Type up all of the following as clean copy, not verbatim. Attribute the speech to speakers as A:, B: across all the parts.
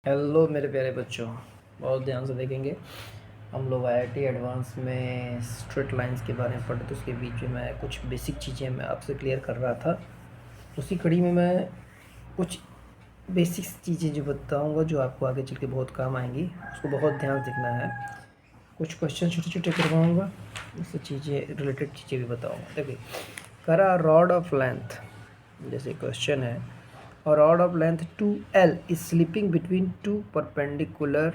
A: Hello मेरे प्यारे बच्चों, बहुत ध्यान से देखेंगे। हम लोग IIT एडवांस में स्ट्रेट लाइंस के बारे में पढ़े, तो उसके बीच में मैं कुछ बेसिक चीज़ें मैं आपसे क्लियर कर रहा था। उसी कड़ी में मैं कुछ बेसिक चीज़ें जो बताऊंगा जो आपको आगे चल के बहुत काम आएंगी, उसको बहुत ध्यान से सीखना है। कुछ क्वेश्चन छोटे छोटे करवाऊँगा, उससे चीज़ें रिलेटेड चीज़ें भी बताऊँगा। देखिए, करा रॉड ऑफ लेंथ, जैसे क्वेश्चन है, और rod of length 2L is sleeping between two perpendicular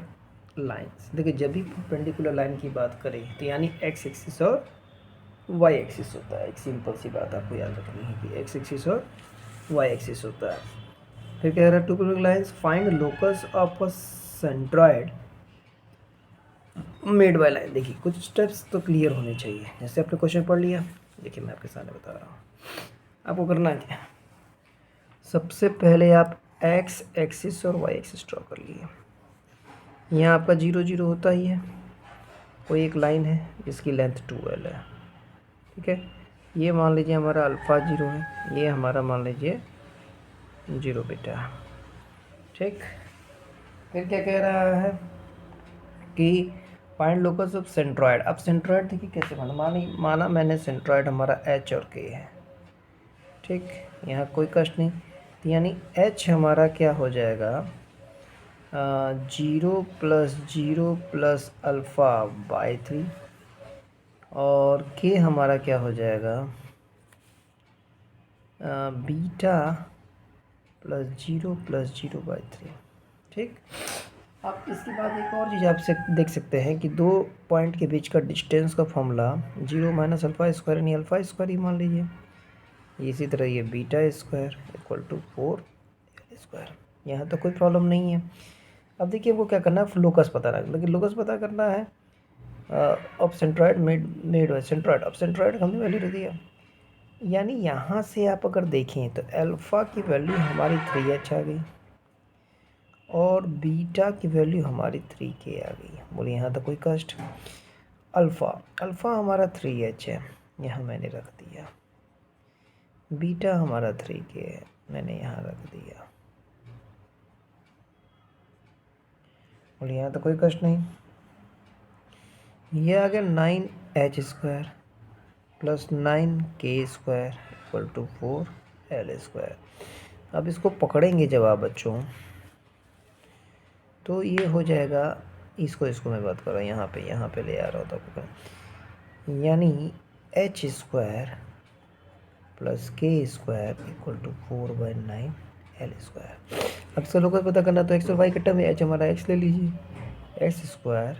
A: lines. देखिए, जब भी परपेंडिकुलर लाइन की बात करें तो यानी एक्स एक्सिस और वाई एक्सिस होता है। एक सिंपल सी बात आपको याद रखनी है कि एक्स एक्सिस और वाई एक्सिस होता है। फिर कह रहा है two perpendicular lines find locus of a centroid made by line. देखिए, कुछ स्टेप्स तो क्लियर होने चाहिए। जैसे आपने क्वेश्चन पढ़ लिया, देखिए मैं आपके सामने बता रहा हूँ। आपको करना क्या है, सबसे पहले आप एक्स एक्सिस और वाई एक्सिस ड्रॉ कर लिए। यहाँ आपका 0 0 होता ही है, कोई एक लाइन है जिसकी लेंथ 2L है। ठीक है, ये मान लीजिए हमारा अल्फ़ा 0 है, ये हमारा मान लीजिए 0 बीटा। ठीक, फिर क्या कह रहा है कि फाइंड लोकस ऑफ सेंट्रॉइड। अब सेंट्रॉइड देखिए कैसे माना मैंने सेंट्रॉइड हमारा H और K है। ठीक, यहाँ कोई कष्ट नहीं, तो यानी H हमारा क्या हो जाएगा, 0 + 0 + α/3, और K हमारा क्या हो जाएगा, बीटा +0 + 0/3। ठीक, अब इसके बाद एक और चीज़ आप देख सकते हैं कि दो पॉइंट के बीच का डिस्टेंस का फॉर्मूला 0 - α² यानी α² ही मान लीजिए। इसी तरह ये बीटा स्क्वायर = 4L²। यहाँ तो कोई प्रॉब्लम नहीं है। अब देखिए, हमको क्या करना है, लोकस पता करना है। लेकिन लोकस पता करना है of centroid made bye centroid. अब सेंट्रॉइड हमने वैल्यू रख दिया, यानी यहाँ से आप अगर देखें तो अल्फ़ा की वैल्यू हमारी 3H आ गई और बीटा की वैल्यू हमारी 3K आ गई। बोले यहाँ तो कोई कष्ट। अल्फ़ा हमारा 3H है, यहाँ मैंने रख दिया। बीटा हमारा 3K है, मैंने यहाँ रख दिया। बोले यहाँ तो कोई कष्ट नहीं। ये आ गया 9H² + 9K² = 4L²। अब इसको पकड़ेंगे जब आप बच्चों, तो ये हो जाएगा, इसको मैं बात कर रहा हूँ, यहाँ पे ले आ रहा होता पकड़, यानी H² + K² = 4/9L²। अब इसका लोकस पता करना, तो एक्स और वाई का टर्म है, H हमारा एक्स ले लीजिए, x² + y²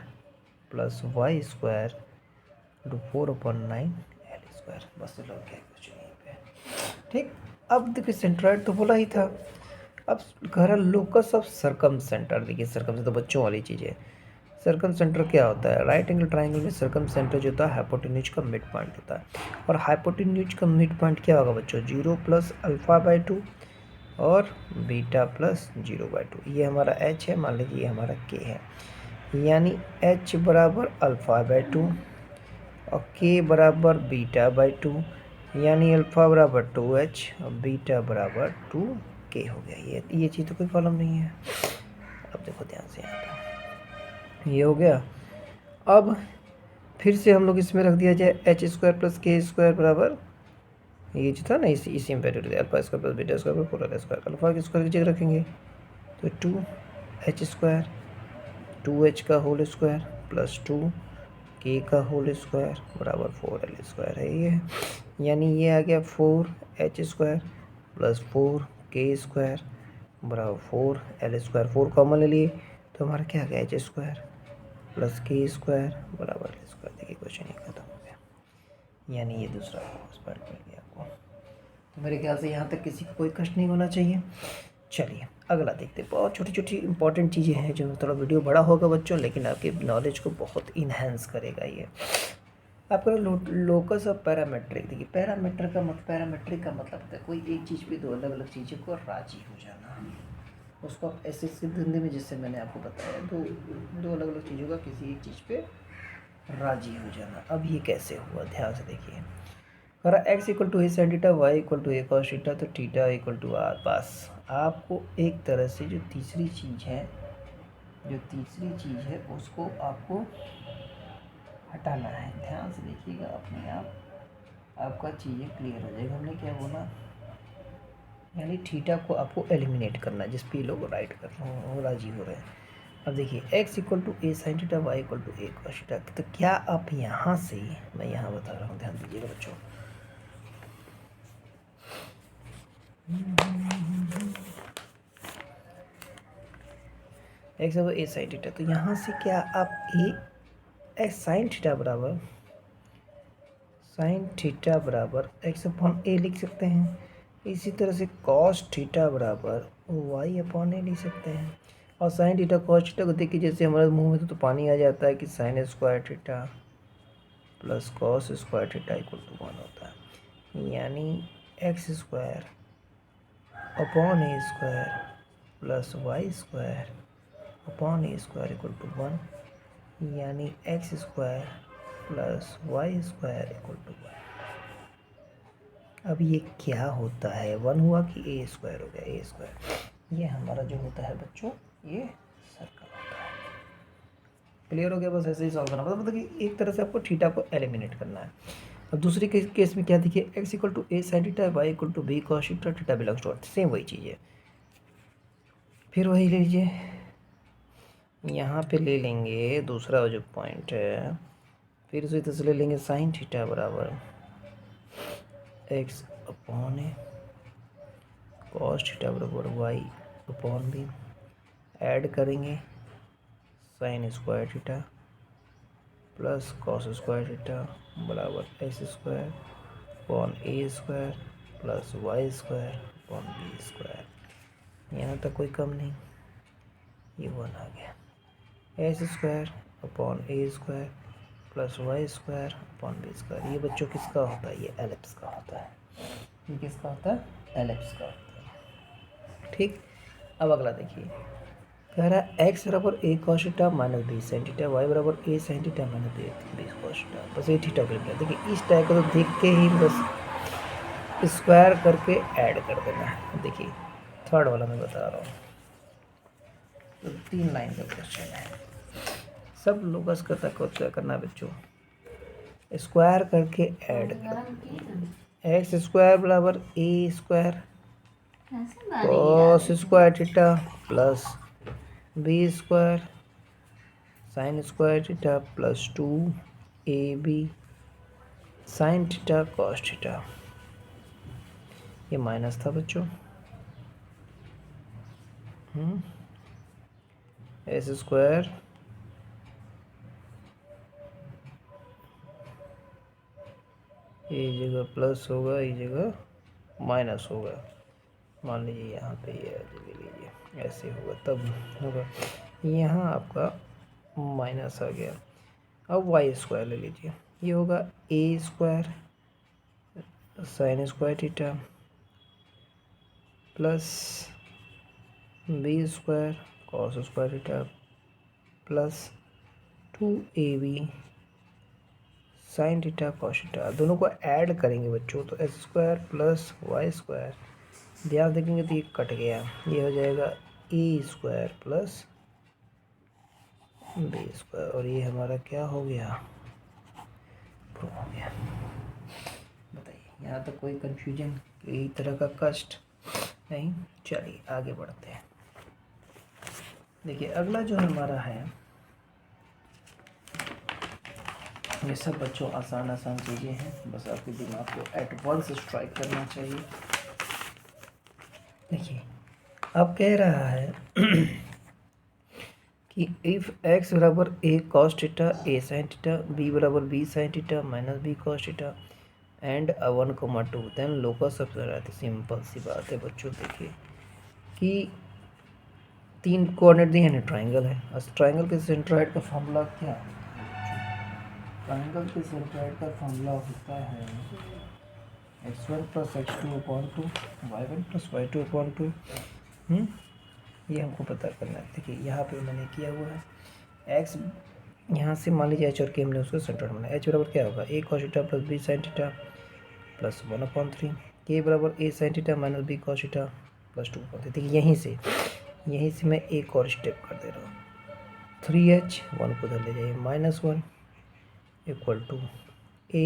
A: = 4/9L²। बस लोग क्या कुछ नहीं पे। ठीक, अब देखिए सेंट्रॉइड तो बोला ही था। अब कह रहा लोकस ऑफ सर्कम सेंटर। देखिए सर्कम तो बच्चों वाली चीज़ है। सर्कम सेंटर क्या होता है, राइट एंगल ट्राइंगल में सर्कम सेंटर जो होता है हाइपोटेन्यूज का मिड पॉइंट होता है। और हाइपोटेन्यूज का मिड पॉइंट क्या होगा बच्चों, 0 + α/2 और बीटा + 0/2। ये हमारा H है, मान लीजिए ये हमारा K है, यानी H = α/2 और K = β/2, यानी अल्फ़ा = 2H और बीटा = 2K हो गया। ये चीज़ तो कोई प्रॉब्लम नहीं है। अब देखो ध्यान से, यहाँ पे ये हो गया। अब फिर से हम लोग इसमें रख दिया जाए H² + K² बराबर, ये जो था ना इसी में वैल्यू अल्फ़ा² + बीटा² = 4L²। अल्फ़ा के स्क्वायर की जगह रखेंगे तो 2H², 2H का होल स्क्वायर + 2K का होल स्क्वायर बराबर 4L² है ये। यानी ये आ गया 4H² + 4K² बराबर 4L²। 4 कॉमन ले लिए तो हमारा क्या आ गया, H² + K² बराबर L²। देखिए क्वेश्चन ही खत्म हो गया, यानी ये दूसरा पार्ट मिल गया आपको। तो मेरे ख्याल से यहाँ तक किसी को कोई कष्ट नहीं होना चाहिए। चलिए अगला देखते हैं। बहुत छोटी छोटी इंपॉर्टेंट चीज़ें हैं जो थोड़ा वीडियो बड़ा होगा बच्चों, लेकिन आपके नॉलेज को बहुत इन्हेंस करेगा ये। आपका लोकस ऑफ पैरामेट्रिक। देखिए पैरामेट्रिक का मतलब होता है कोई एक चीज़ पे दो अलग अलग चीज़ों को राजी हो जाना। उसको आप ऐसे धंधे में, जिससे मैंने आपको बताया, दो अलग अलग चीज़ों का किसी एक चीज़ पे राजी हो जाना। अब ये कैसे हुआ, ध्यान से देखिए। अगर x = a sin theta, y = a cos theta, तो थीटा = r। बस आपको एक तरह से जो तीसरी चीज़ है जो तीसरी चीज़ है उसको आपको हटाना है। ध्यान से देखिएगा, अपने आप आपका चीज़ें क्लियर हो जाएगा। हमने क्या बोला, यानी थीटा को आपको एलिमिनेट करना है, जिस पे लोग राइट कर रहे हैं राजी हो रहे हैं। अब देखिए x equal to A sine theta, Y equal to A cos theta. तो क्या आप यहाँ से, मैं यहाँ बता रहा हूँ, ध्यान दीजिएगा बच्चों, x बराबर ए साइन थीटा, तो यहाँ से क्या आप ए एक्स साइन थीटा बराबर एक्स अपॉन ए लिख सकते हैं। इसी तरह से कॉस थीटा बराबर वाई अपॉन ए लिख सकते हैं। और साइन थीटा कॉस थीटा को देखिए, जैसे हमारे मुंह में तो पानी आ जाता है कि sine square theta plus cos square theta equal to 1 होता है। यानी X square upon A square plus Y square upon A square equal to 1, यानी X square plus Y square equal to 1। अब ये क्या होता है, 1 हुआ कि ए स्क्वायर हो गया, ए स्क्वायर। ये हमारा जो होता है बच्चों, ये सर्कल होता है। क्लियर हो गया? बस ऐसे ही सॉल्व करना, मतलब कि एक तरह से आपको थीटा को एलिमिनेट करना है। अब दूसरी केस में क्या देखिए, X equal to A sine theta, Y equal to B cos theta, theta belongs to earth, same वही चीज़ है। फिर वही ले लीजिए, यहाँ पे ले लेंगे दूसरा जो पॉइंट है, फिर उसी तरह से ले लेंगे साइन थीटा बराबर x upon a cos theta बराबर वाई अपॉन बी, ऐड करेंगे sine square theta plus cos square theta बराबर एक्स स्क्वायर अपॉन ए square plus Y square upon b square. यहाँ तक कोई कम नहीं, ये 1 आ गया। एस स्क्वायर अपॉन ए square plus Y square upon b square. ये बच्चों किसका होता है, ये एलिप्स का होता है। ये किसका होता है, एलिप्स का होता है। ठीक, अब अगला देखिए, कह रहा है एक्स बराबर ए cos theta minus b sine theta, y बराबर a sine theta minus B cos theta. बस ये थीटा के लिए देखिए, इस टाइप को तो देख के ही बस स्क्वायर करके ऐड कर देना है। देखिए थर्ड वाला मैं बता रहा हूँ, तो 3 लाइन का क्वेश्चन है, सब लोगस का तक क्या करना है बच्चों, स्क्वायर करके ऐड कर। एक्स स्क्वायर बराबर a square cos square theta plus b square sine square theta plus 2ab sine theta cos theta. ये माइनस था बच्चों, एस स्क्वायर ये जगह प्लस होगा, ये जगह माइनस होगा। मान लीजिए यहाँ पे ये ले लीजिए, ऐसे होगा तब होगा, यहाँ आपका माइनस आ गया। अब वाई स्क्वायर ले लीजिए, ये होगा a square sine square theta plus b square cos square theta plus 2ab sine theta cos theta. दोनों को ऐड करेंगे बच्चों, तो x square plus Y square, ध्यान देखेंगे तो ये कट गया, ये हो जाएगा a square plus b square, और ये हमारा क्या हो गया, प्रूव हो गया। बताइए यहाँ तक कोई कन्फ्यूजन, कोई तरह का कष्ट नहीं? चलिए आगे बढ़ते हैं। देखिए अगला जो हमारा है, ये सब बच्चों आसान आसान चीज़ें हैं, बस आपके दिमाग को एट वंस स्ट्राइक करना चाहिए। देखिए अब कह रहा है कि इफ़ x बराबर ए cos theta A sine theta, B बराबर B sine theta minus B cos theta and 1,2, then locus of रहती। सिंपल सी बात है बच्चों, देखिए कि 3 कोऑर्डिनेट दिए हैं, ट्राइंगल है, और ट्राइंगल के सेंट्रॉइड का फॉर्मूला क्या है? ट्राइंगल के सेंट्रॉइड का फॉर्मूला होता है x1 plus x2/2 y1 plus y2/2। ये हमको पता करना है। देखिए यहाँ पे मैंने किया हुआ है, x यहाँ से मान लीजिए h और k हमने उसको सेंट्रॉइड बनाया। h बराबर क्या होगा, a cos theta plus b sin theta plus 1/3, k बराबर a sin theta minus b cos theta plus 2/3। देखिए यहीं से मैं एक और स्टेप कर दे रहा हूँ, 3h 1 को उधर ले जाइए, -1 equal to a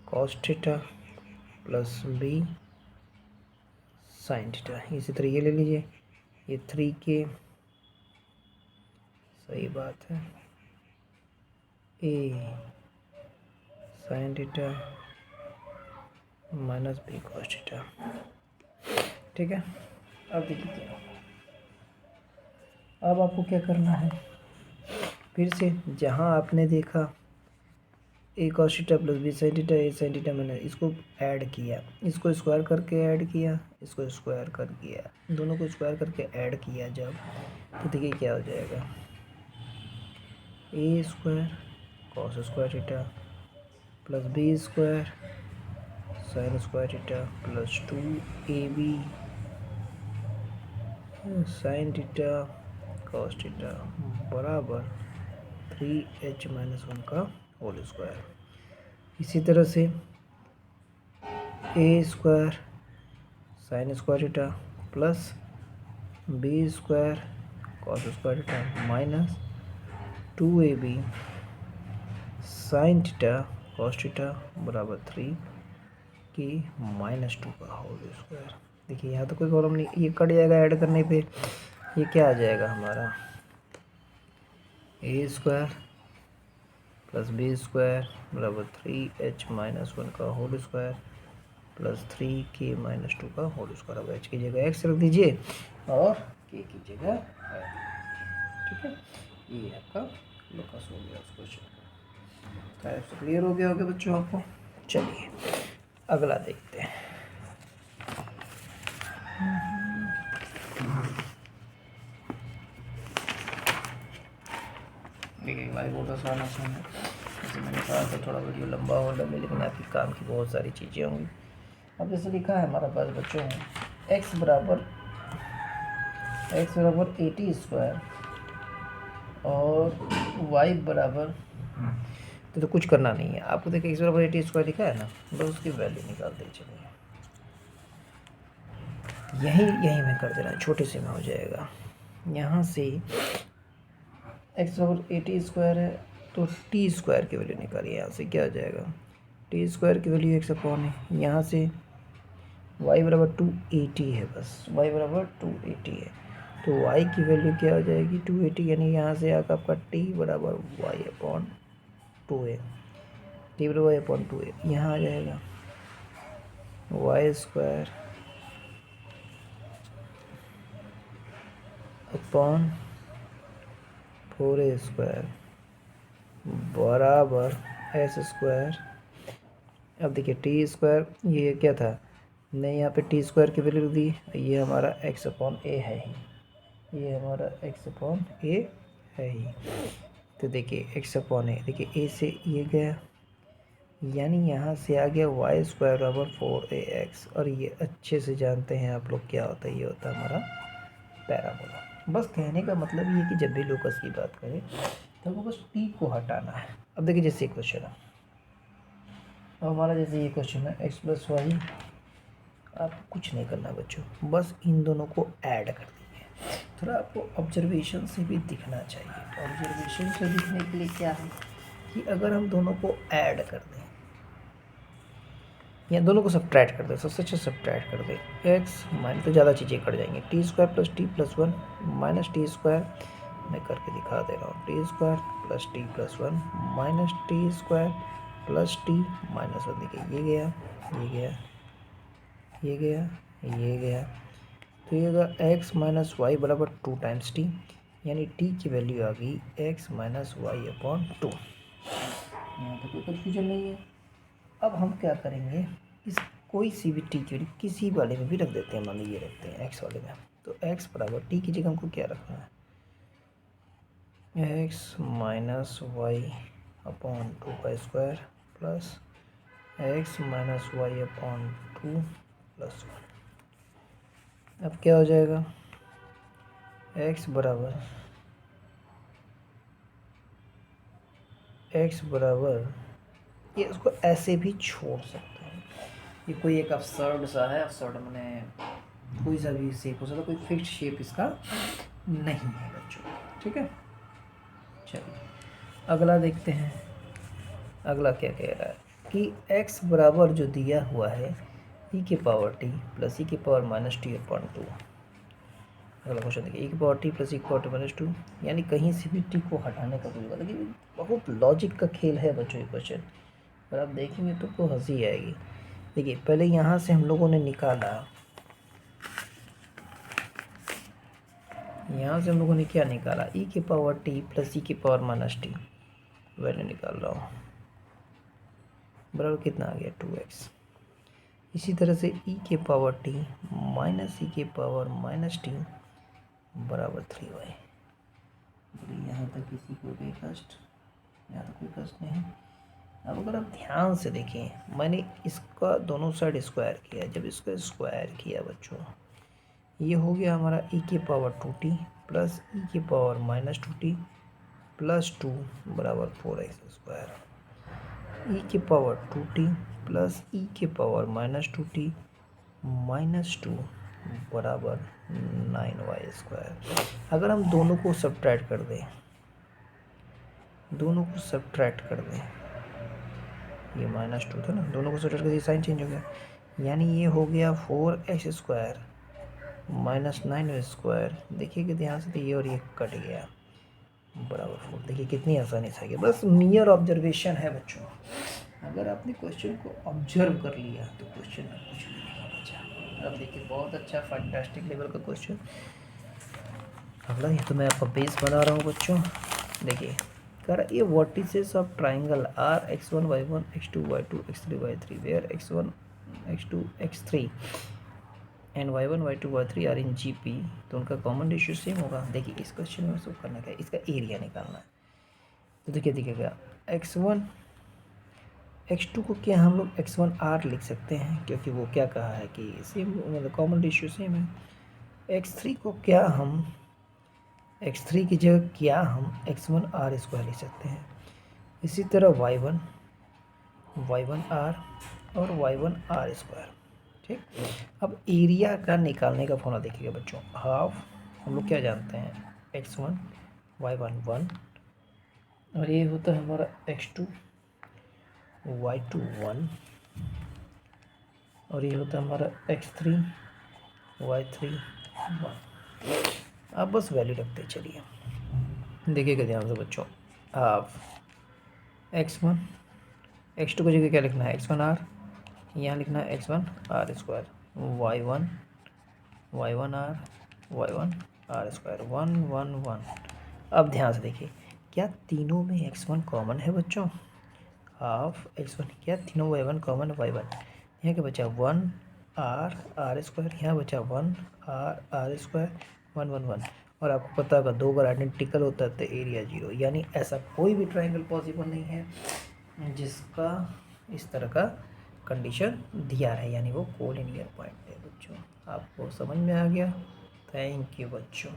A: cos theta plus b sin theta. इसी तरह ये ले लीजिए, ये 3k, सही बात है, a sin theta minus b cos theta. ठीक है, अब देखिए क्या होगा। अब आपको क्या करना है, फिर से जहाँ आपने देखा a cos theta plus b sin theta, a sin theta, मैंने इसको ऐड किया, इसको स्क्वायर करके ऐड किया, इसको स्क्वायर कर किया, दोनों को स्क्वायर करके ऐड किया जब, तो देखिए क्या हो जाएगा, a square cos square theta plus b square sin square theta plus 2ab sin theta cos theta बराबर 3h माइनस 1 का होल स्क्वायर। इसी तरह से a square sin square theta plus b square cos square theta minus 2ab sin theta cos theta बराबर 3 की -2 का whole square. देखिए यहाँ तो कोई प्रॉब्लम नहीं, ये कट जाएगा ऐड करने पे, ये क्या आ जाएगा हमारा, a square plus b square बराबर 3h माइनस 1 का whole square plus 3k minus 2 का होल स्क्वायर। अब h की जगह x रख दीजिए और k की जगह y। ठीक है, ये आपका लोकस हो गया उस क्वेश्चन का। टाइप से क्लियर हो गया होगा बच्चों आपको। चलिए अगला देखते हैं। देखिए भाई बहुत आसान है, जैसे मैंने कहा था थोड़ा वीडियो लंबा हो लगे, लेकिन आपके काम की बहुत सारी चीज़ें होंगी। अब जैसे लिखा है हमारा पास बच्चों x बराबर 80 स्क्वायर और y बराबर, तो कुछ करना नहीं है आपको। देखिए x बराबर 80 स्क्वायर लिखा है ना, बस उसकी वैल्यू निकाल दे। चलिए यही में कर देना, छोटे से में हो जाएगा। यहाँ से x बराबर 80 स्क्वायर है तो t स्क्वायर की वैल्यू निकालिए। यहाँ से क्या आ जाएगा, t स्क्वायर की वैल्यू x अपॉन है, यहाँ से y बराबर 280 है, बस y बराबर 280 है, तो y की वैल्यू क्या हो जाएगी 280, यानी यहाँ से आकर आपका t बराबर y अपॉन 2a, t बराबर y अपॉन 2a यहाँ आ जाएगा, y square upon 4a square बराबर s स्क्वायर। अब देखिए टी स्क्वायर ये क्या था, नहीं यहाँ पे टी स्क्वायर की वैल्यू दी, ये हमारा x अपॉन ए है ही, ये हमारा x अपॉन ए है ही। तो देखिए x अपॉन ए, देखिए a से ये गया, यानी यहाँ से आ गया y स्क्वायर बराबर 4ax, और ये अच्छे से जानते हैं आप लोग क्या होता है, ये होता है हमारा पैराबोला। बस कहने का मतलब ये है कि जब भी लोकस की बात करें तो वो बस t को हटाना है। अब देखिए जैसे क्वेश्चन है, अब हमारा जैसे ये क्वेश्चन है x प्लस वाई, आप कुछ नहीं करना बच्चों, बस इन दोनों को ऐड कर दीजिए। थोड़ा आपको ऑब्जर्वेशन से भी दिखना चाहिए, तो ऑब्जर्वेशन से दिखने के लिए क्या है कि अगर हम दोनों को ऐड कर दें या दोनों को सब्ट्रैक्ट कर दें, सबसे अच्छा सब्ट्रैक्ट कर दें, x माइनस, तो ज़्यादा चीज़ें कट जाएंगी, T square plus T plus 1 minus T square, मैं करके दिखा दे रहा हूँ, T square plus T plus 1 minus T square plus T minus 1। देखिए ये गया, ये गया, ये गया, ये गया, तो ये होगा x माइनस वाई बराबर 2 टाइम्स टी, यानी t की वैल्यू आ गई x माइनस वाई अपॉन 2। यहाँ तो कोई कन्फ्यूजन नहीं है। अब हम क्या करेंगे, इस कोई सी भी टी की वैल्यू किसी वाले में भी रख देते हैं, मान लीजिए रखते हैं x वाले में, तो x बराबर टी की जगह हमको क्या रखना है, x माइनस वाई अपॉन 2 का square plus x minus Y upon 2 plus 1। अब क्या हो जाएगा, x बराबर ये उसको ऐसे भी छोड़ सकते हैं, ये कोई एक अब्सर्ड सा है, अब्सर्ड मैंने कोई सा भी शेप हो सकता है, कोई फिक्स शेप इसका नहीं है बच्चों। ठीक है, चलिए अगला देखते हैं। अगला क्या कह रहा है कि x बराबर जो दिया हुआ है e के पावर t प्लस e के पावर माइनस टी अपॉन 2। अगला क्वेश्चन देखिए, e की पावर t प्लस e की पावर माइनस 2, यानी कहीं से भी t को हटाने का तरीका। देखिए बहुत लॉजिक का खेल है बच्चों ये क्वेश्चन, अगर आप देखेंगे तो हंसी आएगी। देखिए पहले यहाँ से हम लोगों ने निकाला, यहाँ से हम लोगों ने क्या निकाला, e की पावर t प्लस e की पावर माइनस टी, वैल्यू निकाल रहा हूँ, बराबर कितना आ गया 2x। इसी तरह से e के पावर t माइनस e के पावर माइनस टी बराबर 3y। यहाँ तक किसी को कोई कष्ट, यहाँ तक कोई कष्ट नहीं। अब अगर आप ध्यान से देखें, मैंने इसका दोनों साइड स्क्वायर किया, जब इसका स्क्वायर किया बच्चों, ये हो गया हमारा e के पावर 2t प्लस e के पावर माइनस 2t प्लस 2 बराबर 4x स्क्वायर। e के पावर 2t प्लस e के पावर माइनस 2t माइनस 2 बराबर 9y स्क्वायर। अगर हम दोनों को सब्ट्रैक्ट कर दें, दोनों को सब्ट्रैक्ट कर दें, ये माइनस 2 था ना, दोनों को सब्ट्रैक्ट कर दिए, साइन चेंज हो गया, यानी ये हो गया 4x square minus 9y square. देखिए कि ध्यान से, ये और ये कट गया, बराबर 4। देखिए कितनी आसानी से आ गया, बस मियर ऑब्जर्वेशन है बच्चों। अगर आपने क्वेश्चन को ऑब्जर्व कर लिया तो क्वेश्चन में कुछ भी नहीं बचा। अब देखिए बहुत अच्छा फैंटास्टिक लेवल का क्वेश्चन। अगला ये तो मैं आपका बेस बना रहा हूँ बच्चों। देखिए कर ये vertices of triangle are x1 y1 x2 y2 x3 y3 where x1 x2 x3 and y1 y2 y3 are in GP, तो उनका कॉमन रेशियो सेम होगा। देखिए इस क्वेश्चन में सब करना क्या है, इसका एरिया निकालना है। तो देखिए दिखेगा x1 x2 को क्या हम लोग x1 r लिख सकते हैं, क्योंकि वो क्या कहा है कि सेम, मतलब कॉमन रेशियो सेम है। x3 को क्या हम x3 की जगह क्या हम x1 r स्क्वायर लिख सकते हैं। इसी तरह y1 r और y1 r स्क्वायर। ठीक, अब एरिया का निकालने का फॉर्मूला देखिएगा बच्चों, हाफ हम लोग क्या जानते हैं, x1 y1 1, और ये होता है हमारा x2 y2 1, और ये होता है हमारा x3 y3 1। अब बस वैल्यू रखते चलिए, देखिएगा ध्यान से बच्चों, हाफ x1 x2 की जगह क्या लिखना है x1 r, यहाँ लिखना है x1 r square, y1 r y1 r square 1 1 1। अब ध्यान से देखिए, क्या तीनों में x1 कॉमन है बच्चों, हाफ x1, क्या तीनों y1 कॉमन y1, यहाँ क्या बचा 1 r स्क्वायर, यहाँ बचा 1 r स्क्वायर 1 1 1। और आपको पता होगा दो बार आइडेंटिकल होता है तो एरिया 0, यानी ऐसा कोई भी ट्राइंगल पॉसिबल नहीं है जिसका इस तरह का कंडीशन दिया है, यानी वो कोलिनियर पॉइंट है बच्चों। आपको समझ में आ गया? थैंक यू बच्चों।